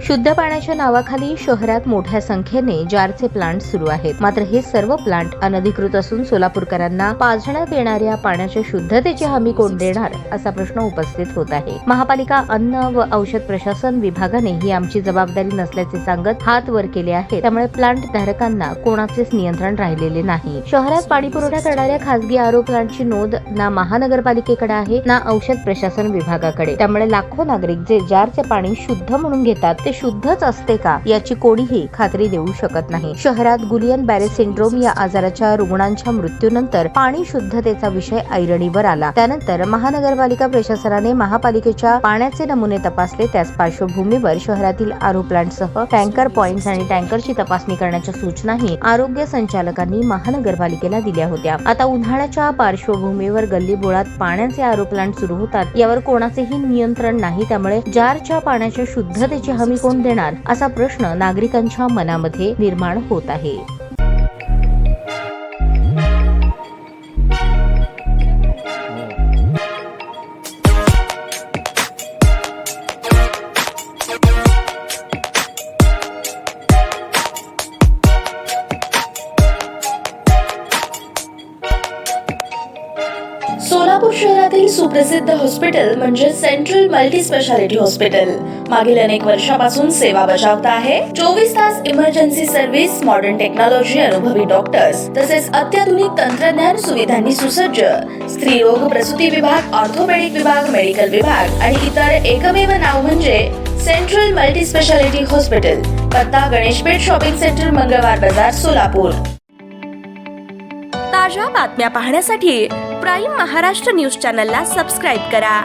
शुद्ध पाण्याच्या नावाखाली शहरात मोठ्या संख्येने जारचे प्लांट सुरू आहेत. मात्र हे सर्व प्लांट अनधिकृत असून सोलापूरकरांना पाजण्यात येणाऱ्या पाण्याच्या शुद्धतेची हमी कोण देणार असा प्रश्न उपस्थित होत आहे. महापालिका अन्न व औषध प्रशासन विभागाने ही आमची जबाबदारी नसल्याचे सांगत हात वर केले आहेत. त्यामुळे प्लांट धारकांना कोणाचेच नियंत्रण राहिलेले नाही. शहरात पाणी पुरवठा करणाऱ्या खासगी आरो प्लांटची नोंद ना महानगरपालिकेकडे आहे ना औषध प्रशासन विभागाकडे. त्यामुळे लाखो नागरिक जे जारचे पाणी शुद्ध म्हणून घेतात ते शुद्धच असते का याची कोणीही खात्री देऊ शकत नाही. शहरात गुलियन बॅरे सिंड्रोम या आजाराच्या रुग्णांच्या मृत्यूनंतर पाणी शुद्धतेचा विषय ऐरणीवर आला. त्यानंतर महानगरपालिका प्रशासनाने महापालिकेच्या पाण्याचे नमुने तपासले. त्याच पार्श्वभूमीवर शहरातील आरो प्लांटसह टँकर पॉइंट्स आणि टँकरची तपासणी करण्याच्या सूचनाही आरोग्य संचालकांनी महानगरपालिकेला दिल्या होत्या. आता उन्हाळ्याच्या पार्श्वभूमीवर गल्लीबोळात पाण्याचे आरो प्लांट सुरू होतात. यावर कोणाचेही नियंत्रण नाही. त्यामुळे जारच्या पाण्याच्या शुद्धतेची हमी कोण देणार असा प्रश्न नागरिकांच्या मनामध्ये निर्माण होत आहे. सोलापूर शहरातील सुप्रसिद्ध हॉस्पिटल म्हणजे सेंट्रल मल्टी स्पेशालिटी हॉस्पिटल मागील अनेक वर्षापासून सेवा बजावत आहे. 24 तास इमर्जन्सी सर्व्हिस, मॉडर्न टेक्नॉलॉजी, अनुभवी डॉक्टर्स तसेच अत्याधुनिक तंत्रज्ञान सुविधांनी सुसज्ज स्त्रीरोग प्रसूती विभाग, ऑर्थोपेडिक विभाग, मेडिकल विभाग आणि इतर एकमेव नाव म्हणजे सेंट्रल मल्टी स्पेशालिटी हॉस्पिटल. पत्ता गणेशपेठ शॉपिंग सेंटर, मंगळवार बाजार, सोलापूर. ताज्या बातम्या पाहण्यासाठी प्राईम महाराष्ट्र न्यूज चॅनलला सबस्क्राईब करा.